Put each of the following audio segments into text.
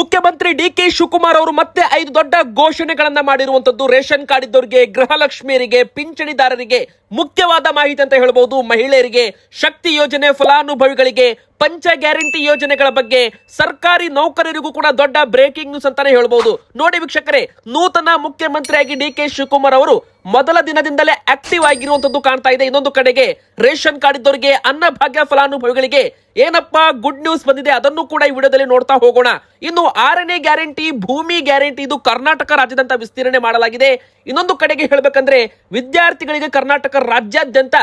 ಮುಖ್ಯಮಂತ್ರಿ ಡಿ.ಕೆ. ಶಿವಕುಮಾರ್ ಅವರು ಮತ್ತೆ 5 ದೊಡ್ಡ ಘೋಷಣೆಗಳನ್ನ ಮಾಡಿರುವಂತದ್ದು. ರೇಷನ್ ಕಾರ್ಡ್ ಇದ್ದವರಿಗೆ, ಗೃಹಲಕ್ಷ್ಮಿಯರಿಗೆ, ಪಿಂಚಣಿದಾರರಿಗೆ ಮುಖ್ಯವಾದ ಮಾಹಿತಿ ಅಂತ ಹೇಳಬಹುದು. ಮಹಿಳೆಯರಿಗೆ, ಶಕ್ತಿ ಯೋಜನೆ ಫಲಾನುಭವಿಗಳಿಗೆ, ಪಂಚ ಗ್ಯಾರಂಟಿ ಯೋಜನೆಗಳ ಬಗ್ಗೆ, ಸರ್ಕಾರಿ ನೌಕರರಿಗೂ ಕೂಡ ದೊಡ್ಡ ಬ್ರೇಕಿಂಗ್ ನ್ಯೂಸ್ ಅಂತಾನೆ ಹೇಳಬಹುದು. ನೋಡಿ ವೀಕ್ಷಕರೇ, ನೂತನ ಮುಖ್ಯಮಂತ್ರಿಯಾಗಿ ಡಿ.ಕೆ. ಶಿವಕುಮಾರ್ ಅವರು ಮೊದಲ ದಿನದಿಂದಲೇ ಆಕ್ಟಿವ್ ಆಗಿರುವಂತದ್ದು ಕಾಣ್ತಾ ಇದೆ. ಇನ್ನೊಂದು ಕಡೆಗೆ ರೇಷನ್ ಕಾರ್ಡ್ ಇದ್ದವರಿಗೆ, ಅನ್ನಭಾಗ್ಯ ಫಲಾನುಭವಿಗಳಿಗೆ ಏನಪ್ಪಾ ಗುಡ್ ನ್ಯೂಸ್ ಬಂದಿದೆ ಅದನ್ನು ಕೂಡ ಈ ವಿಡಿಯೋದಲ್ಲಿ ನೋಡ್ತಾ ಹೋಗೋಣ. ಇನ್ನು 6ನೇ ಗ್ಯಾರಂಟಿ ಭೂಮಿ ಗ್ಯಾರಂಟಿ ಇದು ಕರ್ನಾಟಕ ರಾಜ್ಯದಂತ ವಿಸ್ತರಣೆ ಮಾಡಲಾಗಿದೆ. ಇನ್ನೊಂದು ಕಡೆಗೆ ಹೇಳಬೇಕಂದ್ರೆ ವಿದ್ಯಾರ್ಥಿಗಳಿಗೆ ಕರ್ನಾಟಕ ರಾಜ್ಯಾದ್ಯಂತ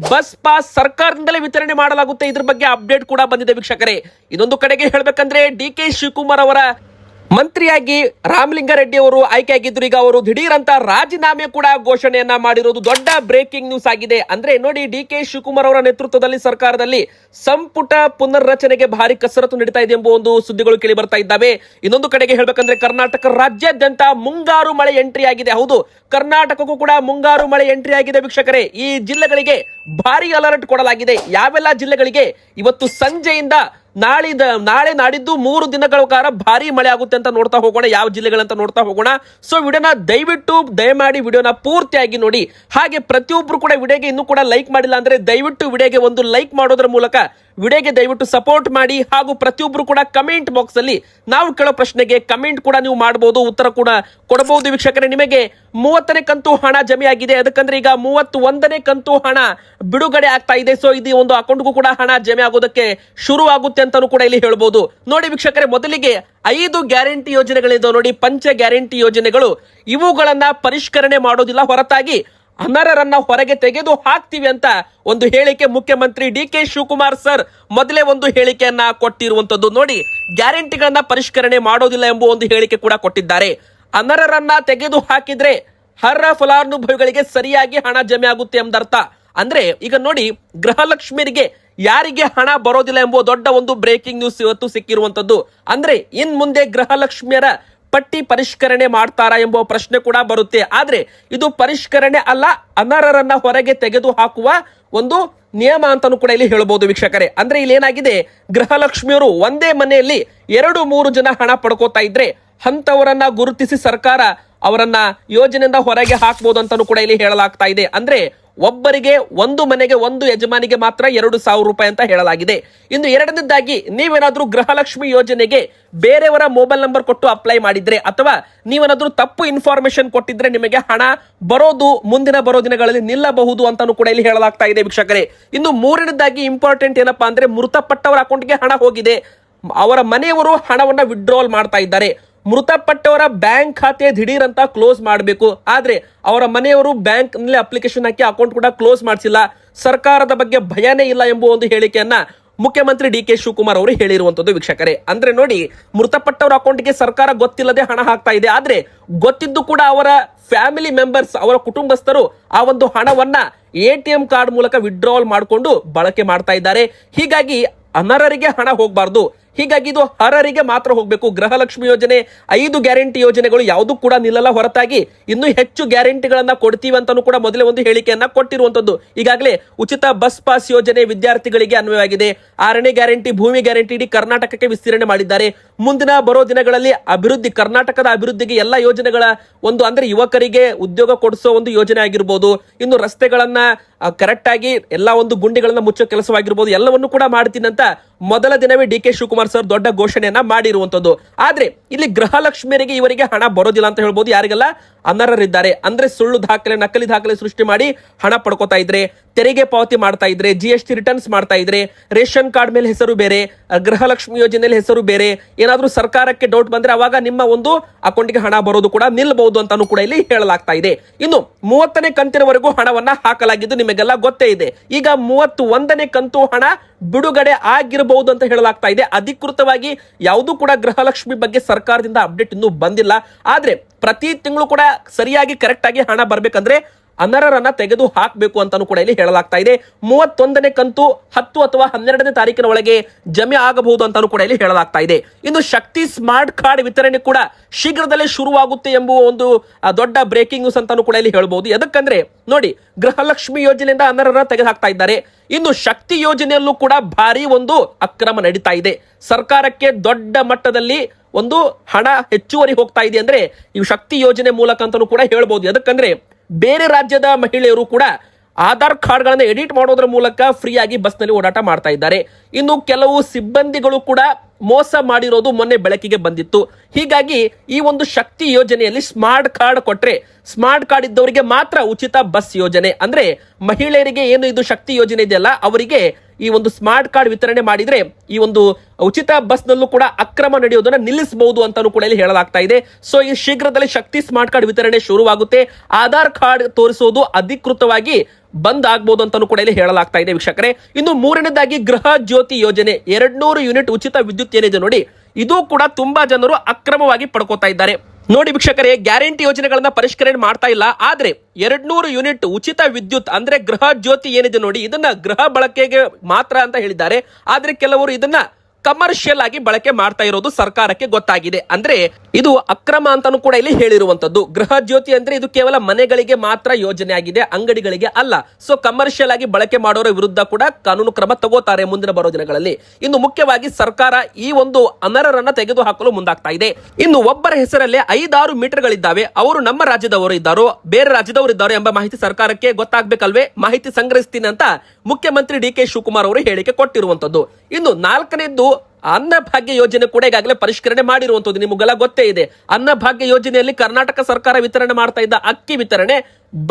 ಬಸ್ ಪಾಸ್ ಸರ್ಕಾರದಿಂದಲೇ ವಿತರಣೆ ಮಾಡಲಾಗುತ್ತೆ. ಇದ್ರ ಬಗ್ಗೆ ಅಪ್ಡೇಟ್ ಕೂಡ ಬಂದಿದೆ ವೀಕ್ಷಕರೇ. ಇನ್ನೊಂದು ಕಡೆಗೆ ಹೇಳಬೇಕಂದ್ರೆ ಡಿ.ಕೆ. ಶಿವಕುಮಾರ್ ಅವರ ಮಂತ್ರಿಯಾಗಿ ರಾಮಲಿಂಗಾರೆಡ್ಡಿ ಅವರು ಆಯ್ಕೆಯಾಗಿದ್ರು. ಈಗ ಅವರು ದಿಢೀರ್ ಅಂತ ರಾಜೀನಾಮೆ ಕೂಡ ಘೋಷಣೆಯನ್ನ ಮಾಡಿರೋದು ದೊಡ್ಡ ಬ್ರೇಕಿಂಗ್ ನ್ಯೂಸ್ ಆಗಿದೆ. ಅಂದ್ರೆ ನೋಡಿ, ಡಿ.ಕೆ. ಶಿವಕುಮಾರ್ ಅವರ ನೇತೃತ್ವದಲ್ಲಿ ಸರ್ಕಾರದಲ್ಲಿ ಸಂಪುಟ ಪುನರ್ರಚನೆಗೆ ಭಾರಿ ಕಸರತ್ತು ನಡೀತಾ ಇದೆ ಎಂಬ ಒಂದು ಸುದ್ದಿಗಳು ಕೇಳಿ ಬರ್ತಾ ಇದ್ದಾವೆ. ಇನ್ನೊಂದು ಕಡೆಗೆ ಹೇಳ್ಬೇಕಂದ್ರೆ ಕರ್ನಾಟಕ ರಾಜ್ಯಾದ್ಯಂತ ಮುಂಗಾರು ಮಳೆ ಎಂಟ್ರಿ ಆಗಿದೆ. ಹೌದು, ಕರ್ನಾಟಕಕ್ಕೂ ಕೂಡ ಮುಂಗಾರು ಮಳೆ ಎಂಟ್ರಿ ಆಗಿದೆ ವೀಕ್ಷಕರೇ. ಈ ಜಿಲ್ಲೆಗಳಿಗೆ ಭಾರಿ ಅಲರ್ಟ್ ಕೊಡಲಾಗಿದೆ. ಯಾವೆಲ್ಲ ಜಿಲ್ಲೆಗಳಿಗೆ ಇವತ್ತು ಸಂಜೆಯಿಂದ ನಾಳೆ ನಾಡಿದ್ದು 3 ದಿನಗಳ ಕಾಲ ಭಾರಿ ಮಳೆ ಆಗುತ್ತೆ ಅಂತ ನೋಡ್ತಾ ಹೋಗೋಣ. ಯಾವ ಜಿಲ್ಲೆಗಳಂತ ನೋಡ್ತಾ ಹೋಗೋಣ. ಸೊ ವಿಡಿಯೋನ ದಯಮಾಡಿ ವಿಡಿಯೋನ ಪೂರ್ತಿಯಾಗಿ ನೋಡಿ. ಹಾಗೆ ಪ್ರತಿಯೊಬ್ರು ಕೂಡ ವಿಡಿಯೋಗೆ ಇನ್ನೂ ಕೂಡ ಲೈಕ್ ಮಾಡಿಲ್ಲ ಅಂದ್ರೆ ದಯವಿಟ್ಟು ವಿಡಿಯೋಗೆ ಒಂದು ಲೈಕ್ ಮಾಡೋದ್ರ ಮೂಲಕ ವಿಡಿಯೋಗೆ ದಯವಿಟ್ಟು ಸಪೋರ್ಟ್ ಮಾಡಿ. ಹಾಗೂ ಪ್ರತಿಯೊಬ್ರು ಕೂಡ ಕಮೆಂಟ್ ಬಾಕ್ಸ್ ಅಲ್ಲಿ ನಾವು ಕೇಳೋ ಪ್ರಶ್ನೆಗೆ ಕಮೆಂಟ್ ಕೂಡ ನೀವು ಮಾಡಬಹುದು, ಉತ್ತರ ಕೂಡ ಕೊಡಬಹುದು ವೀಕ್ಷಕರೇ. ನಿಮಗೆ 30ನೇ ಕಂತು ಹಣ ಜಮೆ ಆಗಿದೆ. ಅದಕ್ಕಂದ್ರೆ ಈಗ 31ನೇ ಕಂತು ಹಣ ಬಿಡುಗಡೆ ಆಗ್ತಾ ಇದೆ. ಸೊ ಇದು ಒಂದು ಅಕೌಂಟ್ಗೂ ಕೂಡ ಹಣ ಜಮೆ ಆಗೋದಕ್ಕೆ ಶುರು ಆಗುತ್ತೆ ಅಂತಾನು ಕೂಡ ಇಲ್ಲಿ ಹೇಳ್ಬೋದು. ನೋಡಿ ವೀಕ್ಷಕರೇ, ಮೊದಲಿಗೆ 5 ಗ್ಯಾರಂಟಿ ಯೋಜನೆಗಳಿದ್ದಾವೆ ನೋಡಿ, ಪಂಚ ಗ್ಯಾರಂಟಿ ಯೋಜನೆಗಳು. ಇವುಗಳನ್ನ ಪರಿಷ್ಕರಣೆ ಮಾಡೋದಿಲ್ಲ, ಹೊರತಾಗಿ ಅನರ್ಹರನ್ನ ಹೊರಗೆ ತೆಗೆದು ಹಾಕ್ತಿವಿ ಅಂತ ಒಂದು ಹೇಳಿಕೆ ಮುಖ್ಯಮಂತ್ರಿ ಡಿ.ಕೆ. ಶಿವಕುಮಾರ್ ಸರ್ ಮೊದಲೇ ಒಂದು ಹೇಳಿಕೆಯನ್ನ ಕೊಟ್ಟಿರುವಂತದ್ದು. ನೋಡಿ, ಗ್ಯಾರಂಟಿಗಳನ್ನ ಪರಿಷ್ಕರಣೆ ಮಾಡೋದಿಲ್ಲ ಎಂಬ ಒಂದು ಹೇಳಿಕೆ ಕೂಡ ಕೊಟ್ಟಿದ್ದಾರೆ. ಅನರ್ಹರನ್ನ ತೆಗೆದು ಹಾಕಿದ್ರೆ ಅರ್ಹ ಫಲಾನುಭವಿಗಳಿಗೆ ಸರಿಯಾಗಿ ಹಣ ಜಮೆ ಆಗುತ್ತೆ ಎಂದರ್ಥ. ಅಂದ್ರೆ ಈಗ ನೋಡಿ, ಗೃಹಲಕ್ಷ್ಮಿಯರಿಗೆ ಯಾರಿಗೆ ಹಣ ಬರೋದಿಲ್ಲ ಎಂಬ ದೊಡ್ಡ ಒಂದು ಬ್ರೇಕಿಂಗ್ ನ್ಯೂಸ್ ಇವತ್ತು ಸಿಕ್ಕಿರುವಂತದ್ದು. ಅಂದ್ರೆ ಇನ್ ಮುಂದೆ ಗೃಹಲಕ್ಷ್ಮಿಯರ ಪಟ್ಟಿ ಪರಿಷ್ಕರಣೆ ಮಾಡ್ತಾರಾ ಎಂಬ ಪ್ರಶ್ನೆ ಕೂಡ ಬರುತ್ತೆ. ಆದ್ರೆ ಇದು ಪರಿಷ್ಕರಣೆ ಅಲ್ಲ, ಅನರ್ಹರನ್ನ ಹೊರಗೆ ತೆಗೆದು ಹಾಕುವ ಒಂದು ನಿಯಮ ಅಂತಾನು ಕೂಡ ಇಲ್ಲಿ ಹೇಳ್ಬೋದು ವೀಕ್ಷಕರೇ. ಅಂದ್ರೆ ಇಲ್ಲಿ ಏನಾಗಿದೆ, ಗೃಹಲಕ್ಷ್ಮಿಯವರು ಒಂದೇ ಮನೆಯಲ್ಲಿ 2-3 ಜನ ಹಣ ಪಡ್ಕೋತಾ ಇದ್ರೆ ಅಂತವರನ್ನ ಗುರುತಿಸಿ ಸರ್ಕಾರ ಅವರನ್ನ ಯೋಜನೆಯಿಂದ ಹೊರಗೆ ಹಾಕಬಹುದು ಅಂತಾನು ಕೂಡ ಇಲ್ಲಿ ಹೇಳಲಾಗ್ತಾ ಇದೆ. ಅಂದ್ರೆ ಒಬ್ಬರಿಗೆ ಒಂದು ಮನೆಗೆ ಒಂದು ಯಜಮಾನಿಗೆ ಮಾತ್ರ 2,000 ರೂಪಾಯಿ ಅಂತ ಹೇಳಲಾಗಿದೆ. ಇನ್ನು ಎರಡನೇದಾಗಿ, ನೀವೇನಾದ್ರೂ ಗೃಹಲಕ್ಷ್ಮಿ ಯೋಜನೆಗೆ ಬೇರೆಯವರ ಮೊಬೈಲ್ ನಂಬರ್ ಕೊಟ್ಟು ಅಪ್ಲೈ ಮಾಡಿದ್ರೆ ಅಥವಾ ನೀವೇನಾದ್ರೂ ತಪ್ಪು ಇನ್ಫಾರ್ಮೇಶನ್ ಕೊಟ್ಟಿದ್ರೆ ನಿಮಗೆ ಹಣ ಬರೋದು ಬರೋ ದಿನಗಳಲ್ಲಿ ನಿಲ್ಲಬಹುದು ಅಂತಾನು ಕೂಡ ಇಲ್ಲಿ ಹೇಳಲಾಗ್ತಾ ಇದೆ ವೀಕ್ಷಕರೇ. ಇನ್ನು ಮೂರನೇದಾಗಿ ಇಂಪಾರ್ಟೆಂಟ್ ಏನಪ್ಪಾ ಅಂದ್ರೆ, ಮೃತಪಟ್ಟವರ ಅಕೌಂಟ್ಗೆ ಹಣ ಹೋಗಿದೆ, ಅವರ ಮನೆಯವರು ಹಣವನ್ನ ವಿಡ್ರಾವಲ್ ಮಾಡ್ತಾ ಇದ್ದಾರೆ. ಮೃತಪಟ್ಟವರ ಬ್ಯಾಂಕ್ ಖಾತೆ ದಿಢೀರ್ ಅಂತ ಕ್ಲೋಸ್ ಮಾಡಬೇಕು. ಆದ್ರೆ ಅವರ ಮನೆಯವರು ಬ್ಯಾಂಕ್ ನಲ್ಲಿ ಅಪ್ಲಿಕೇಶನ್ ಹಾಕಿ ಅಕೌಂಟ್ ಕೂಡ ಕ್ಲೋಸ್ ಮಾಡಿಸಿಲ್ಲ. ಸರ್ಕಾರದ ಬಗ್ಗೆ ಭಯನೇ ಇಲ್ಲ ಎಂಬ ಒಂದು ಹೇಳಿಕೆಯನ್ನ ಮುಖ್ಯಮಂತ್ರಿ ಡಿ.ಕೆ. ಶಿವಕುಮಾರ್ ಅವರು ಹೇಳಿರುವಂತದ್ದು ವೀಕ್ಷಕರೇ. ಅಂದ್ರೆ ನೋಡಿ, ಮೃತಪಟ್ಟವರ ಅಕೌಂಟ್ಗೆ ಸರ್ಕಾರ ಗೊತ್ತಿಲ್ಲದೆ ಹಣ ಹಾಕ್ತಾ ಇದೆ. ಆದ್ರೆ ಗೊತ್ತಿದ್ದು ಕೂಡ ಅವರ ಫ್ಯಾಮಿಲಿ ಮೆಂಬರ್ಸ್, ಅವರ ಕುಟುಂಬಸ್ಥರು ಆ ಒಂದು ಹಣವನ್ನ ATM ಕಾರ್ಡ್ ಮೂಲಕ ವಿಡ್ರಾವಲ್ ಮಾಡಿಕೊಂಡು ಬಳಕೆ ಮಾಡ್ತಾ ಇದ್ದಾರೆ. ಹೀಗಾಗಿ ಅನರ್ಹರಿಗೆ ಹಣ ಹೋಗಬಾರ್ದು, ಹೀಗಾಗಿ ಇದು ಅರ್ಹರಿಗೆ ಮಾತ್ರ ಹೋಗಬೇಕು. ಗೃಹಲಕ್ಷ್ಮಿ ಯೋಜನೆ 5 ಗ್ಯಾರಂಟಿ ಯೋಜನೆಗಳು ಯಾವುದು ಕೂಡ ನಿಲ್ಲಲ್ಲ, ಹೊರತಾಗಿ ಇನ್ನೂ ಹೆಚ್ಚು ಗ್ಯಾರಂಟಿಗಳನ್ನ ಕೊಡ್ತೀವಿ ಅಂತಾನು ಕೂಡ ಮೊದಲೇ ಒಂದು ಹೇಳಿಕೆಯನ್ನ ಕೊಟ್ಟಿರುವಂತದ್ದು. ಈಗಾಗಲೇ ಉಚಿತ ಬಸ್ ಪಾಸ್ ಯೋಜನೆ ವಿದ್ಯಾರ್ಥಿಗಳಿಗೆ ಅನ್ವಯವಾಗಿದೆ. 6ನೇ ಗ್ಯಾರಂಟಿ ಭೂಮಿ ಗ್ಯಾರಂಟಿ ಇಡೀ ಕರ್ನಾಟಕಕ್ಕೆ ವಿಸ್ತರಣೆ ಮಾಡಿದ್ದಾರೆ. ಮುಂದಿನ ಬರೋ ದಿನಗಳಲ್ಲಿ ಅಭಿವೃದ್ಧಿ, ಕರ್ನಾಟಕದ ಅಭಿವೃದ್ಧಿಗೆ ಎಲ್ಲ ಯೋಜನೆಗಳ ಒಂದು ಅಂದ್ರೆ ಯುವಕರಿಗೆ ಉದ್ಯೋಗ ಕೊಡಿಸೋ ಒಂದು ಯೋಜನೆ ಆಗಿರ್ಬೋದು, ಇನ್ನು ರಸ್ತೆಗಳನ್ನ ಕರೆಕ್ಟ್ ಆಗಿ ಎಲ್ಲಾ ಒಂದು ಗುಂಡಿಗಳನ್ನ ಮುಚ್ಚೋ ಕೆಲಸವಾಗಿರ್ಬೋದು, ಎಲ್ಲವನ್ನು ಕೂಡ ಮಾಡ್ತೀನಿ ಅಂತ ಮೊದಲ ದಿನವೇ ಡಿ.ಕೆ. ಶಿವಕುಮಾರ್ ಸರ್ ದೊಡ್ಡ ಘೋಷಣೆಯನ್ನ ಮಾಡಿರುವಂತದ್ದು. ಆದ್ರೆ ಇಲ್ಲಿ ಗೃಹಲಕ್ಷ್ಮಿಯರಿಗೆ ಇವರಿಗೆ ಹಣ ಬರೋದಿಲ್ಲ ಅಂತ ಹೇಳ್ಬೋದು. ಯಾರಿಗೆಲ್ಲ ಅನರ್ಹರಿದ್ದಾರೆ ಅಂದ್ರೆ ಸುಳ್ಳು ದಾಖಲೆ, ನಕಲಿ ದಾಖಲೆ ಸೃಷ್ಟಿ ಮಾಡಿ ಹಣ ಪಡ್ಕೋತಾ ಇದ್ರೆ, ತೆರಿಗೆ ಪಾವತಿ ಮಾಡ್ತಾ ಇದ್ರೆ, GST ರಿಟರ್ನ್ಸ್ ಮಾಡ್ತಾ ಇದ್ರೆ, ರೇಷನ್ ಕಾರ್ಡ್ ಮೇಲೆ ಹೆಸರು ಬೇರೆ, ಗೃಹಲಕ್ಷ್ಮಿ ಯೋಜನೆಯಲ್ಲಿ ಹೆಸರು ಬೇರೆ, ಏನಾದ್ರೂ ಸರ್ಕಾರಕ್ಕೆ ಡೌಟ್ ಬಂದ್ರೆ ಅವಾಗ ನಿಮ್ಮ ಒಂದು ಅಕೌಂಟ್ಗೆ ಹಣ ಬರೋದು ಕೂಡ ನಿಲ್ಲಬಹುದು ಅಂತಾನು ಕೂಡ ಇಲ್ಲಿ ಹೇಳಲಾಗ್ತಾ ಇದೆ. ಇನ್ನು 30ನೇ ಕಂತಿನವರೆಗೂ ಹಣವನ್ನ ಹಾಕಲಾಗಿದ್ದು ನಿಮಗೆಲ್ಲ ಗೊತ್ತೇ ಇದೆ. ಈಗ 31ನೇ ಕಂತು ಹಣ ಬಿಡುಗಡೆ ಆಗಿರಬಹುದು ಅಂತ ಹೇಳಲಾಗ್ತಾ ಇದೆ. ಅಧಿಕೃತವಾಗಿ ಯಾವುದೂ ಕೂಡ ಗೃಹಲಕ್ಷ್ಮಿ ಬಗ್ಗೆ ಸರ್ಕಾರದಿಂದ ಅಪ್ಡೇಟ್ ಇನ್ನೂ ಬಂದಿಲ್ಲ. ಆದ್ರೆ ಪ್ರತಿ ತಿಂಗಳು ಕೂಡ ಸರಿಯಾಗಿ ಕರೆಕ್ಟ್ ಆಗಿ ಹಣ ಬರ್ಬೇಕಂದ್ರೆ ಅನರ್ಹರನ್ನ ತೆಗೆದು ಹಾಕಬೇಕು ಅಂತಾನು ಕೂಡ ಇಲ್ಲಿ ಹೇಳಲಾಗ್ತಾ ಇದೆ. 31ನೇ ಕಂತು 10 ಅಥವಾ 12ನೇ ತಾರೀಕಿನ ಒಳಗೆ ಜಮೆ ಆಗಬಹುದು ಅಂತಾನು ಕೂಡ ಇಲ್ಲಿ ಹೇಳಲಾಗ್ತಾ ಇದೆ. ಇನ್ನು ಶಕ್ತಿ ಸ್ಮಾರ್ಟ್ ಕಾರ್ಡ್ ವಿತರಣೆ ಕೂಡ ಶೀಘ್ರದಲ್ಲೇ ಶುರುವಾಗುತ್ತೆ ಎಂಬುವ ಒಂದು ದೊಡ್ಡ ಬ್ರೇಕಿಂಗ್ ನ್ಯೂಸ್ ಅಂತಾನು ಕೂಡ ಇಲ್ಲಿ ಹೇಳಬಹುದು. ಎದಕ್ಕಂದ್ರೆ ನೋಡಿ, ಗೃಹಲಕ್ಷ್ಮಿ ಯೋಜನೆಯಿಂದ ಅನರ್ಹರನ್ನ ತೆಗೆದು ಹಾಕ್ತಾ ಇದ್ದಾರೆ. ಇನ್ನು ಶಕ್ತಿ ಯೋಜನೆಯಲ್ಲೂ ಕೂಡ ಭಾರಿ ಒಂದು ಅಕ್ರಮ ನಡೀತಾ ಇದೆ. ಸರ್ಕಾರಕ್ಕೆ ದೊಡ್ಡ ಮಟ್ಟದಲ್ಲಿ ಒಂದು ಹಣ ಹೆಚ್ಚುವರಿ ಹೋಗ್ತಾ ಇದೆ ಅಂದ್ರೆ ಇವು ಶಕ್ತಿ ಯೋಜನೆ ಮೂಲಕ ಅಂತಾನೂ ಕೂಡ ಹೇಳ್ಬೋದು. ಯಾಕಂದ್ರೆ ಬೇರೆ ರಾಜ್ಯದ ಮಹಿಳೆಯರು ಕೂಡ ಆಧಾರ್ ಕಾರ್ಡ್ಗಳನ್ನು ಎಡಿಟ್ ಮಾಡೋದ್ರ ಮೂಲಕ ಫ್ರೀ ಆಗಿ ಬಸ್ನಲ್ಲಿ ಓಡಾಟ ಮಾಡ್ತಾ ಇದ್ದಾರೆ. ಇನ್ನು ಕೆಲವು ಸಿಬ್ಬಂದಿಗಳು ಕೂಡ ಮೋಸ ಮಾಡಿರೋದು ಮೊನ್ನೆ ಬೆಳಕಿಗೆ ಬಂದಿತ್ತು. ಹೀಗಾಗಿ ಈ ಒಂದು ಶಕ್ತಿ ಯೋಜನೆಯಲ್ಲಿ ಸ್ಮಾರ್ಟ್ ಕಾರ್ಡ್ ಕೊಟ್ರೆ, ಸ್ಮಾರ್ಟ್ ಕಾರ್ಡ್ ಇದ್ದವರಿಗೆ ಮಾತ್ರ ಉಚಿತ ಬಸ್ ಯೋಜನೆ, ಅಂದ್ರೆ ಮಹಿಳೆಯರಿಗೆ ಏನು ಇದು ಶಕ್ತಿ ಯೋಜನೆ ಇದೆಯಲ್ಲ ಅವರಿಗೆ ಈ ಒಂದು ಸ್ಮಾರ್ಟ್ ಕಾರ್ಡ್ ವಿತರಣೆ ಮಾಡಿದ್ರೆ ಈ ಒಂದು ಉಚಿತ ಬಸ್ ನಲ್ಲೂ ಕೂಡ ಅಕ್ರಮ ನಡೆಯೋದನ್ನ ನಿಲ್ಲಿಸಬಹುದು ಅಂತಾನೂ ಕೂಡ ಇಲ್ಲಿ ಹೇಳಲಾಗ್ತಾ ಇದೆ. ಸೊ ಈ ಶೀಘ್ರದಲ್ಲಿ ಶಕ್ತಿ ಸ್ಮಾರ್ಟ್ ಕಾರ್ಡ್ ವಿತರಣೆ ಶುರುವಾಗುತ್ತೆ. ಆಧಾರ್ ಕಾರ್ಡ್ ತೋರಿಸೋದು ಅಧಿಕೃತವಾಗಿ ಬಂದ್ ಆಗ್ಬಹುದು ಅಂತಾನೂ ಕೂಡ ಇಲ್ಲಿ ಹೇಳಲಾಗ್ತಾ ಇದೆ ವೀಕ್ಷಕರೇ. ಇನ್ನು ಮೂರನೇದಾಗಿ ಗೃಹ ಜ್ಯೋತಿ ಯೋಜನೆ 200 ಯೂನಿಟ್ ಉಚಿತ ವಿದ್ಯುತ್ ಏನಿದೆ ನೋಡಿ, ಇದು ಕೂಡ ತುಂಬಾ ಜನರು ಅಕ್ರಮವಾಗಿ ಪಡ್ಕೋತಾ ಇದ್ದಾರೆ. ನೋಡಿ ವೀಕ್ಷಕರೇ, ಗ್ಯಾರಂಟಿ ಯೋಜನೆಗಳನ್ನ ಪರಿಷ್ಕರಣೆ ಮಾಡ್ತಾ ಇಲ್ಲ, ಆದ್ರೆ 200 ಯೂನಿಟ್ ಉಚಿತ ವಿದ್ಯುತ್ ಅಂದ್ರೆ ಗೃಹ ಜ್ಯೋತಿ ಏನಿದೆ ನೋಡಿ, ಇದನ್ನ ಗೃಹ ಬಳಕೆಗೆ ಮಾತ್ರ ಅಂತ ಹೇಳಿದ್ದಾರೆ. ಆದ್ರೆ ಕೆಲವರು ಇದನ್ನ ಕಮರ್ಷಿಯಲ್ ಆಗಿ ಬಳಕೆ ಮಾಡ್ತಾ ಇರೋದು ಸರ್ಕಾರಕ್ಕೆ ಗೊತ್ತಾಗಿದೆ. ಅಂದ್ರೆ ಇದು ಅಕ್ರಮ ಅಂತಾನೂ ಕೂಡ ಇಲ್ಲಿ ಹೇಳಿರುವಂತದ್ದು. ಗೃಹ ಜ್ಯೋತಿ ಅಂದ್ರೆ ಇದು ಕೇವಲ ಮನೆಗಳಿಗೆ ಮಾತ್ರ ಯೋಜನೆ ಆಗಿದೆ, ಅಂಗಡಿಗಳಿಗೆ ಅಲ್ಲ. ಸೊ ಕಮರ್ಷಿಯಲ್ ಆಗಿ ಬಳಕೆ ಮಾಡೋರ ವಿರುದ್ಧ ಕೂಡ ಕಾನೂನು ಕ್ರಮ ತಗೋತಾರೆ ಮುಂದಿನ ಬರೋ ದಿನಗಳಲ್ಲಿ. ಇನ್ನು ಮುಖ್ಯವಾಗಿ ಸರ್ಕಾರ ಈ ಒಂದು ಅನರ್ಹರನ್ನ ತೆಗೆದು ಹಾಕಲು ಮುಂದಾಗ್ತಾ ಇದೆ. ಇನ್ನು ಒಬ್ಬರ ಹೆಸರಲ್ಲೇ 5-6 ಮೀಟರ್ಗಳಿದ್ದಾವೆ, ಅವರು ನಮ್ಮ ರಾಜ್ಯದವರು ಇದ್ದಾರೋ ಬೇರೆ ರಾಜ್ಯದವರು ಇದ್ದಾರೋ ಎಂಬ ಮಾಹಿತಿ ಸರ್ಕಾರಕ್ಕೆ ಗೊತ್ತಾಗಬೇಕಲ್ವೇ, ಮಾಹಿತಿ ಸಂಗ್ರಹಿಸ್ತೀನಿ ಅಂತ ಮುಖ್ಯಮಂತ್ರಿ ಡಿ.ಕೆ. ಶಿವಕುಮಾರ್ ಅವರು ಹೇಳಿಕೆ ಕೊಟ್ಟಿರುವಂತದ್ದು. ಇನ್ನು 4ನೇದ್ದು ಅನ್ನಭಾಗ್ಯ ಯೋಜನೆ ಕೂಡ ಈಗಾಗಲೇ ಪರಿಷ್ಕರಣೆ ಮಾಡಿರುವಂತದ್ದು ನಿಮಗೆಲ್ಲ ಗೊತ್ತೇ ಇದೆ. ಅನ್ನಭಾಗ್ಯ ಯೋಜನೆಯಲ್ಲಿ ಕರ್ನಾಟಕ ಸರ್ಕಾರ ವಿತರಣೆ ಮಾಡ್ತಾ ಇದ್ದ ಅಕ್ಕಿ ವಿತರಣೆ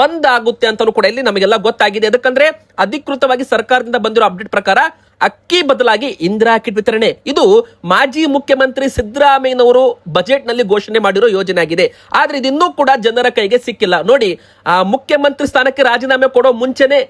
ಬಂದ್ ಆಗುತ್ತೆ ಅಂತಾನೂ ಕೂಡ ಇಲ್ಲಿ ನಮಗೆಲ್ಲ ಗೊತ್ತಾಗಿದೆ. ಯಾಕಂದ್ರೆ ಅಧಿಕೃತವಾಗಿ ಸರ್ಕಾರದಿಂದ ಬಂದಿರೋ ಅಪ್ಡೇಟ್ ಪ್ರಕಾರ ಅಕ್ಕಿ ಬದಲಾಗಿ ಇಂದಿರಾ ಕಿಟ್ ವಿತರಣೆ, ಇದು ಮಾಜಿ ಮುಖ್ಯಮಂತ್ರಿ ಸಿದ್ದರಾಮಯ್ಯನವರು ಬಜೆಟ್ ನಲ್ಲಿ ಘೋಷಣೆ ಮಾಡಿರೋ ಯೋಜನೆ ಆಗಿದೆ. ಆದ್ರೆ ಇದಿನ್ನೂ ಕೂಡ ಜನರ ಕೈಗೆ ಸಿಕ್ಕಿಲ್ಲ. ನೋಡಿ, ಮುಖ್ಯಮಂತ್ರಿ ಸ್ಥಾನಕ್ಕೆ ರಾಜೀನಾಮೆ ಕೊಡೋ ಮುಂಚೆನೆ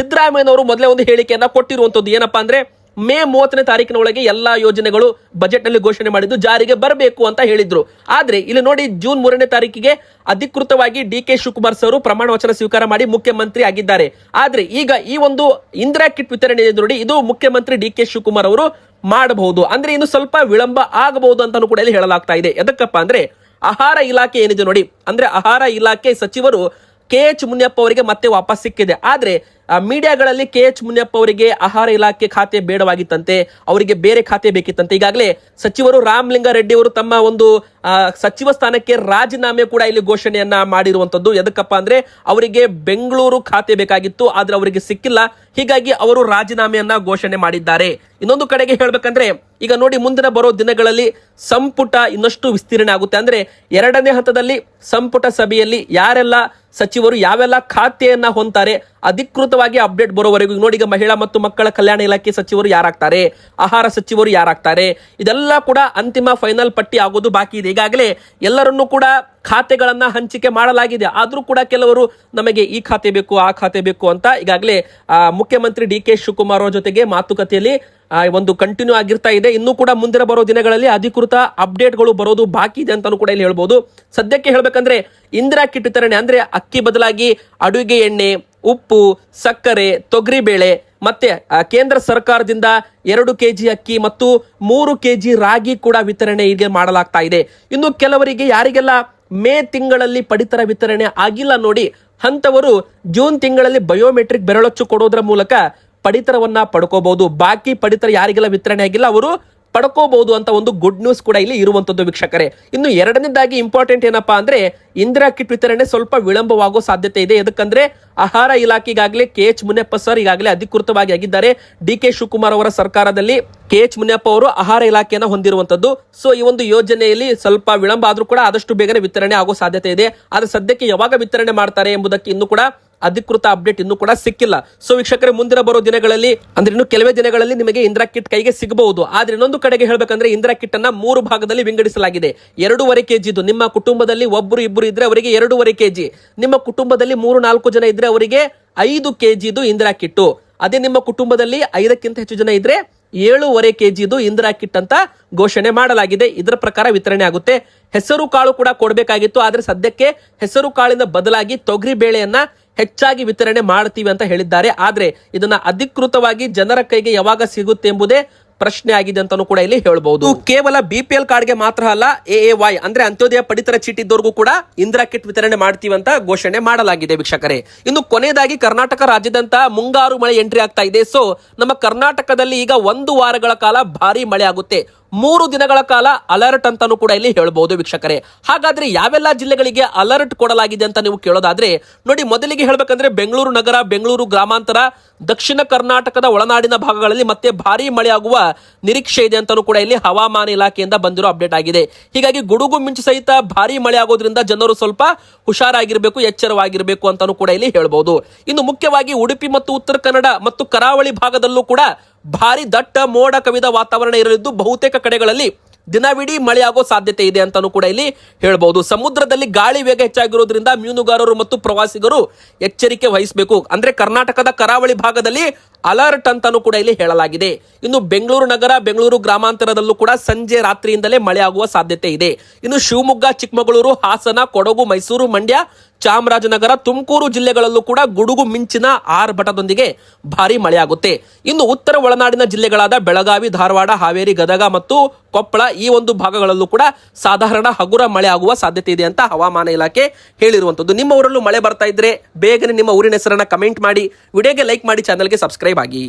ಸಿದ್ದರಾಮಯ್ಯನವರು ಮೊದಲೇ ಒಂದು ಹೇಳಿಕೆಯನ್ನ ಕೊಟ್ಟಿರುವಂತದ್ದು. ಏನಪ್ಪಾ ಅಂದ್ರೆ ಮೇ 30ನೇ ತಾರೀಕಿನ ಒಳಗೆ ಎಲ್ಲಾ ಯೋಜನೆಗಳು ಬಜೆಟ್ ನಲ್ಲಿ ಘೋಷಣೆ ಮಾಡಿದ್ದು ಜಾರಿಗೆ ಬರಬೇಕು ಅಂತ ಹೇಳಿದ್ರು. ಆದ್ರೆ ಇಲ್ಲಿ ನೋಡಿ, ಜೂನ್ 3ನೇ ತಾರೀಕಿಗೆ ಅಧಿಕೃತವಾಗಿ ಡಿ.ಕೆ. ಶಿವಕುಮಾರ್ ಸರ್ ಪ್ರಮಾಣ ವಚನ ಸ್ವೀಕಾರ ಮಾಡಿ ಮುಖ್ಯಮಂತ್ರಿ ಆಗಿದ್ದಾರೆ. ಆದ್ರೆ ಈಗ ಈ ಒಂದು ಇಂದಿರಾ ಕಿಟ್ ವಿತರಣೆ ನೋಡಿ, ಇದು ಮುಖ್ಯಮಂತ್ರಿ ಡಿ.ಕೆ. ಶಿವಕುಮಾರ್ ಅವರು ಮಾಡಬಹುದು. ಅಂದ್ರೆ ಇನ್ನು ಸ್ವಲ್ಪ ವಿಳಂಬ ಆಗಬಹುದು ಅಂತಾನೂ ಕೂಡ ಇಲ್ಲಿ ಹೇಳಲಾಗ್ತಾ ಇದೆ. ಎದಕ್ಕಪ್ಪ ಅಂದ್ರೆ ಆಹಾರ ಇಲಾಖೆ ಏನಿದೆ ನೋಡಿ, ಅಂದ್ರೆ ಆಹಾರ ಇಲಾಖೆ ಸಚಿವರು ಕೆ.ಎಚ್. ಮುನಿಯಪ್ಪ ಅವರಿಗೆ ಮತ್ತೆ ವಾಪಸ್ ಸಿಕ್ಕಿದೆ. ಆದ್ರೆ ಮೀಡಿಯಾಗಳಲ್ಲಿ ಕೆ.ಎಚ್. ಮುನಿಯಪ್ಪ ಅವರಿಗೆ ಆಹಾರ ಇಲಾಖೆ ಖಾತೆ ಬೇಡವಾಗಿತ್ತಂತೆ, ಅವರಿಗೆ ಬೇರೆ ಖಾತೆ ಬೇಕಿತ್ತಂತೆ. ಈಗಾಗಲೇ ಸಚಿವರು ರಾಮಲಿಂಗಾರೆಡ್ಡಿ ಅವರು ತಮ್ಮ ಒಂದು ಸಚಿವ ಸ್ಥಾನಕ್ಕೆ ರಾಜೀನಾಮೆ ಕೂಡ ಇಲ್ಲಿ ಘೋಷಣೆಯನ್ನ ಮಾಡಿರುವಂತದ್ದು. ಎದಕ್ಕಪ್ಪ ಅಂದ್ರೆ ಅವರಿಗೆ ಬೆಂಗಳೂರು ಖಾತೆ ಬೇಕಾಗಿತ್ತು, ಆದ್ರೆ ಅವರಿಗೆ ಸಿಕ್ಕಿಲ್ಲ. ಹೀಗಾಗಿ ಅವರು ರಾಜೀನಾಮೆಯನ್ನ ಘೋಷಣೆ ಮಾಡಿದ್ದಾರೆ. ಇನ್ನೊಂದು ಕಡೆಗೆ ಹೇಳ್ಬೇಕಂದ್ರೆ ಈಗ ನೋಡಿ, ಮುಂದಿನ ಬರೋ ದಿನಗಳಲ್ಲಿ ಸಂಪುಟ ಇನ್ನಷ್ಟು ವಿಸ್ತೀರ್ಣ ಆಗುತ್ತೆ. ಅಂದ್ರೆ 2ನೇ ಹಂತದಲ್ಲಿ ಸಂಪುಟ ಸಭೆಯಲ್ಲಿ ಯಾರೆಲ್ಲ ಸಚಿವರು ಯಾವೆಲ್ಲ ಖಾತೆಯನ್ನ ಹೊಂತಾರೆ ಅಧಿಕೃತವಾಗಿ ಅಪ್ಡೇಟ್ ಬರೋವರೆಗೂ ನೋಡಿ, ಈಗ ಮಹಿಳಾ ಮತ್ತು ಮಕ್ಕಳ ಕಲ್ಯಾಣ ಇಲಾಖೆ ಸಚಿವರು ಯಾರಾಗ್ತಾರೆ, ಆಹಾರ ಸಚಿವರು ಯಾರಾಗ್ತಾರೆ, ಇದೆಲ್ಲ ಕೂಡ ಅಂತಿಮ ಫೈನಲ್ ಪಟ್ಟಿ ಆಗೋದು ಬಾಕಿ ಇದೆ. ಈಗಾಗಲೇ ಎಲ್ಲರನ್ನೂ ಕೂಡ ಖಾತೆಗಳನ್ನ ಹಂಚಿಕೆ ಮಾಡಲಾಗಿದೆ. ಆದ್ರೂ ಕೂಡ ಕೆಲವರು ನಮಗೆ ಈ ಖಾತೆ ಬೇಕು ಆ ಖಾತೆ ಬೇಕು ಅಂತ ಈಗಾಗಲೇ ಮುಖ್ಯಮಂತ್ರಿ ಡಿ.ಕೆ. ಶಿವಕುಮಾರ್ ಅವರ ಜೊತೆಗೆ ಮಾತುಕತೆಯಲ್ಲಿ ಒಂದು ಕಂಟಿನ್ಯೂ ಆಗಿರ್ತಾ ಇದೆ. ಇನ್ನೂ ಕೂಡ ಮುಂದಿನ ಬರೋ ದಿನಗಳಲ್ಲಿ ಅಧಿಕೃತ ಅಪ್ಡೇಟ್ಗಳು ಬರೋದು ಬಾಕಿ ಇದೆ ಅಂತಾನೂ ಕೂಡ ಇಲ್ಲಿ ಹೇಳ್ಬೋದು. ಸದ್ಯಕ್ಕೆ ಹೇಳ್ಬೇಕಂದ್ರೆ ಇಂದಿರಾ ಕಿಟ್ ವಿತರಣೆ ಅಂದ್ರೆ ಅಕ್ಕಿ ಬದಲಾಗಿ ಅಡುಗೆ ಎಣ್ಣೆ, ಉಪ್ಪು, ಸಕ್ಕರೆ, ತೊಗರಿಬೇಳೆ ಮತ್ತೆ ಕೇಂದ್ರ ಸರ್ಕಾರದಿಂದ 2 ಕೆಜಿ ಅಕ್ಕಿ ಮತ್ತು 3 ಕೆಜಿ ರಾಗಿ ಕೂಡ ವಿತರಣೆ ಈಗ ಮಾಡಲಾಗ್ತಾ ಇದೆ. ಇನ್ನು ಕೆಲವರಿಗೆ ಯಾರಿಗೆಲ್ಲ ಮೇ ತಿಂಗಳಲ್ಲಿ ಪಡಿತರ ವಿತರಣೆ ಆಗಿಲ್ಲ ನೋಡಿ, ಅಂತವರು ಜೂನ್ ತಿಂಗಳಲ್ಲಿ ಬಯೋಮೆಟ್ರಿಕ್ ಬೆರಳಚ್ಚು ಕೊಡೋದ್ರ ಮೂಲಕ ಪಡಿತರವನ್ನ ಪಡ್ಕೋಬಹುದು. ಬಾಕಿ ಪಡಿತರ ಯಾರಿಗೆಲ್ಲ ವಿತರಣೆ ಆಗಿಲ್ಲ ಅವರು ಪಡ್ಕೋಬಹುದು ಅಂತ ಒಂದು ಗುಡ್ ನ್ಯೂಸ್ ಕೂಡ ಇಲ್ಲಿ ಇರುವಂತದ್ದು ವೀಕ್ಷಕರೇ. ಇನ್ನು 2ನೇದಾಗಿ ಇಂಪಾರ್ಟೆಂಟ್ ಏನಪ್ಪಾ ಅಂದ್ರೆ ಇಂದಿರಾ ಕಿಟ್ ವಿತರಣೆ ಸ್ವಲ್ಪ ವಿಳಂಬವಾಗೋ ಸಾಧ್ಯತೆ ಇದೆ. ಯಾಕಂದ್ರೆ ಆಹಾರ ಇಲಾಖೆಗಾಗಲೇ ಕೆ.ಎಚ್. ಮುನಿಯಪ್ಪ ಸರ್ ಈಗಾಗಲೇ ಅಧಿಕೃತವಾಗಿ ಆಗಿದ್ದಾರೆ. ಡಿ.ಕೆ. ಶಿವಕುಮಾರ್ ಅವರ ಸರ್ಕಾರದಲ್ಲಿ ಕೆ.ಎಚ್. ಮುನಿಯಪ್ಪ ಅವರು ಆಹಾರ ಇಲಾಖೆಯನ್ನ ಹೊಂದಿರುವಂತದ್ದು. ಸೊ ಈ ಒಂದು ಯೋಜನೆಯಲ್ಲಿ ಸ್ವಲ್ಪ ವಿಳಂಬ ಆದ್ರೂ ಕೂಡ ಆದಷ್ಟು ಬೇಗನೆ ವಿತರಣೆ ಆಗೋ ಸಾಧ್ಯತೆ ಇದೆ. ಆದ್ರೆ ಸದ್ಯಕ್ಕೆ ಯಾವಾಗ ವಿತರಣೆ ಮಾಡ್ತಾರೆ ಎಂಬುದಕ್ಕೆ ಇನ್ನೂ ಕೂಡ ಅಧಿಕೃತ ಅಪ್ಡೇಟ್ ಇನ್ನೂ ಕೂಡ ಸಿಕ್ಕಿಲ್ಲ. ಸೊ ವೀಕ್ಷಕರೇ, ಮುಂದಿನ ಬರೋ ದಿನಗಳಲ್ಲಿ ಅಂದ್ರೆ ಇನ್ನು ಕೆಲವೇ ದಿನಗಳಲ್ಲಿ ನಿಮಗೆ ಇಂದಿರಾ ಕಿಟ್ ಕೈಗೆ ಸಿಗಬಹುದು. ಆದ್ರೆ ಇನ್ನೊಂದು ಕಡೆಗೆ ಹೇಳ್ಬೇಕಂದ್ರೆ ಇಂದಿರಾ ಕಿಟ್ ಅನ್ನ 3 ಭಾಗದಲ್ಲಿ ವಿಂಗಡಿಸಲಾಗಿದೆ. 2.5 ಕೆಜಿದು ನಿಮ್ಮ ಕುಟುಂಬದಲ್ಲಿ ಒಬ್ಬರು ಇಬ್ಬರು ಇದ್ರೆ ಅವರಿಗೆ 2.5 ಕೆಜಿ, ನಿಮ್ಮ ಕುಟುಂಬದಲ್ಲಿ 3-4 ಜನ ಇದ್ರೆ ಅವರಿಗೆ 5 ಕೆಜಿದು ಇಂದಿರಾ ಕಿಟ್ಟು, ಅದೇ ನಿಮ್ಮ ಕುಟುಂಬದಲ್ಲಿ 5ಕ್ಕಿಂತ ಹೆಚ್ಚು ಜನ ಇದ್ರೆ 7.5 ಕೆಜಿದು ಇಂದಿರಾ ಕಿಟ್ ಅಂತ ಘೋಷಣೆ ಮಾಡಲಾಗಿದೆ. ಇದರ ಪ್ರಕಾರ ವಿತರಣೆ ಆಗುತ್ತೆ. ಹೆಸರು ಕಾಳು ಕೂಡ ಕೊಡಬೇಕಾಗಿತ್ತು, ಆದ್ರೆ ಸದ್ಯಕ್ಕೆ ಹೆಸರು ಕಾಳಿನ ಬದಲಾಗಿ ತೊಗರಿ ಬೇಳೆಯನ್ನ ಹೆಚ್ಚಾಗಿ ವಿತರಣೆ ಮಾಡ್ತೀವಿ ಅಂತ ಹೇಳಿದ್ದಾರೆ. ಆದ್ರೆ ಇದನ್ನ ಅಧಿಕೃತವಾಗಿ ಜನರ ಕೈಗೆ ಯಾವಾಗ ಸಿಗುತ್ತೆ ಎಂಬುದೇ ಪ್ರಶ್ನೆ ಆಗಿದೆ ಅಂತಾನೂ ಕೂಡ ಇಲ್ಲಿ ಹೇಳಬಹುದು. ಕೇವಲ BPL ಕಾರ್ಡ್ಗೆ ಮಾತ್ರ ಅಲ್ಲ, AAY ಅಂದ್ರೆ ಅಂತ್ಯೋದಯ ಪಡಿತರ ಚೀಟಿ ಇದ್ದವರಿಗೂ ಕೂಡ ಇಂದಿರಾ ಕಿಟ್ ವಿತರಣೆ ಮಾಡ್ತೀವಿ ಅಂತ ಘೋಷಣೆ ಮಾಡಲಾಗಿದೆ ವೀಕ್ಷಕರೇ. ಇನ್ನು ಕೊನೆಯದಾಗಿ ಕರ್ನಾಟಕ ರಾಜ್ಯದಂತ ಮುಂಗಾರು ಮಳೆ ಎಂಟ್ರಿ ಆಗ್ತಾ ಇದೆ. ಸೊ ನಮ್ಮ ಕರ್ನಾಟಕದಲ್ಲಿ ಈಗ 1 ವಾರಗಳ ಕಾಲ ಭಾರಿ ಮಳೆ ಆಗುತ್ತೆ. 3 ದಿನಗಳ ಕಾಲ ಅಲರ್ಟ್ ಅಂತಾನೂ ಕೂಡ ಇಲ್ಲಿ ಹೇಳ್ಬಹುದು ವೀಕ್ಷಕರೇ. ಹಾಗಾದ್ರೆ ಯಾವೆಲ್ಲ ಜಿಲ್ಲೆಗಳಿಗೆ ಅಲರ್ಟ್ ಕೊಡಲಾಗಿದೆ ಅಂತ ನೀವು ಕೇಳೋದಾದ್ರೆ ನೋಡಿ, ಮೊದಲಿಗೆ ಹೇಳ್ಬೇಕಂದ್ರೆ ಬೆಂಗಳೂರು ನಗರ, ಬೆಂಗಳೂರು ಗ್ರಾಮಾಂತರ, ದಕ್ಷಿಣ ಕರ್ನಾಟಕದ ಒಳನಾಡಿನ ಭಾಗಗಳಲ್ಲಿ ಮತ್ತೆ ಭಾರಿ ಮಳೆಯಾಗುವ ನಿರೀಕ್ಷೆ ಇದೆ ಅಂತಾನೂ ಕೂಡ ಇಲ್ಲಿ ಹವಾಮಾನ ಇಲಾಖೆಯಿಂದ ಬಂದಿರೋ ಅಪ್ಡೇಟ್ ಆಗಿದೆ. ಹೀಗಾಗಿ ಗುಡುಗು ಮಿಂಚು ಸಹಿತ ಭಾರಿ ಮಳೆ ಆಗೋದ್ರಿಂದ ಜನರು ಸ್ವಲ್ಪ ಹುಷಾರಾಗಿರ್ಬೇಕು, ಎಚ್ಚರವಾಗಿರ್ಬೇಕು ಅಂತಾನೂ ಕೂಡ ಇಲ್ಲಿ ಹೇಳ್ಬಹುದು. ಇನ್ನು ಮುಖ್ಯವಾಗಿ ಉಡುಪಿ ಮತ್ತು ಉತ್ತರ ಕನ್ನಡ ಮತ್ತು ಕರಾವಳಿ ಭಾಗದಲ್ಲೂ ಕೂಡ ಭಾರಿ ದಟ್ಟ ಮೋಡ ಕವಿದ ವಾತಾವರಣ ಇರಲಿದ್ದು ಬಹುತೇಕ ಕಡೆಗಳಲ್ಲಿ ದಿನವಿಡೀ ಮಳೆಯಾಗೋ ಸಾಧ್ಯತೆ ಇದೆ ಅಂತಾನೂ ಕೂಡ ಇಲ್ಲಿ ಹೇಳ್ಬಹುದು. ಸಮುದ್ರದಲ್ಲಿ ಗಾಳಿ ವೇಗ ಹೆಚ್ಚಾಗಿರೋದ್ರಿಂದ ಮೀನುಗಾರರು ಮತ್ತು ಪ್ರವಾಸಿಗರು ಎಚ್ಚರಿಕೆ ವಹಿಸಬೇಕು. ಅಂದ್ರೆ ಕರ್ನಾಟಕದ ಕರಾವಳಿ ಭಾಗದಲ್ಲಿ ಅಲರ್ಟ್ ಅಂತಾನೂ ಕೂಡ ಇಲ್ಲಿ ಹೇಳಲಾಗಿದೆ. ಇನ್ನು ಬೆಂಗಳೂರು ನಗರ, ಬೆಂಗಳೂರು ಗ್ರಾಮಾಂತರದಲ್ಲೂ ಕೂಡ ಸಂಜೆ ರಾತ್ರಿಯಿಂದಲೇ ಮಳೆ ಆಗುವ ಸಾಧ್ಯತೆ ಇದೆ. ಇನ್ನು ಶಿವಮೊಗ್ಗ, ಚಿಕ್ಕಮಗಳೂರು, ಹಾಸನ, ಕೊಡಗು, ಮೈಸೂರು, ಮಂಡ್ಯ, ಚಾಮರಾಜನಗರ, ತುಮಕೂರು ಜಿಲ್ಲೆಗಳಲ್ಲೂ ಕೂಡ ಗುಡುಗು ಮಿಂಚಿನ ಆರ್ಭಟದೊಂದಿಗೆ ಭಾರಿ ಮಳೆಯಾಗುತ್ತೆ. ಇನ್ನು ಉತ್ತರ ಒಳನಾಡಿನ ಜಿಲ್ಲೆಗಳಾದ ಬೆಳಗಾವಿ, ಧಾರವಾಡ, ಹಾವೇರಿ, ಗದಗ ಮತ್ತು ಕೊಪ್ಪಳ ಈ ಒಂದು ಭಾಗಗಳಲ್ಲೂ ಕೂಡ ಸಾಧಾರಣ ಹಗುರ ಮಳೆ ಆಗುವ ಸಾಧ್ಯತೆ ಇದೆ ಅಂತ ಹವಾಮಾನ ಇಲಾಖೆ ಹೇಳಿರುವಂತದ್ದು. ನಿಮ್ಮ ಊರಲ್ಲೂ ಮಳೆ ಬರ್ತಾ ಇದ್ರೆ ಬೇಗನೆ ನಿಮ್ಮ ಊರಿನ ಹೆಸರನ್ನ ಕಮೆಂಟ್ ಮಾಡಿ, ವಿಡಿಯೋಗೆ ಲೈಕ್ ಮಾಡಿ, ಚಾನಲ್ಗೆ ಸಬ್ಸ್ಕ್ರೈಬ್ ಆಗಿ.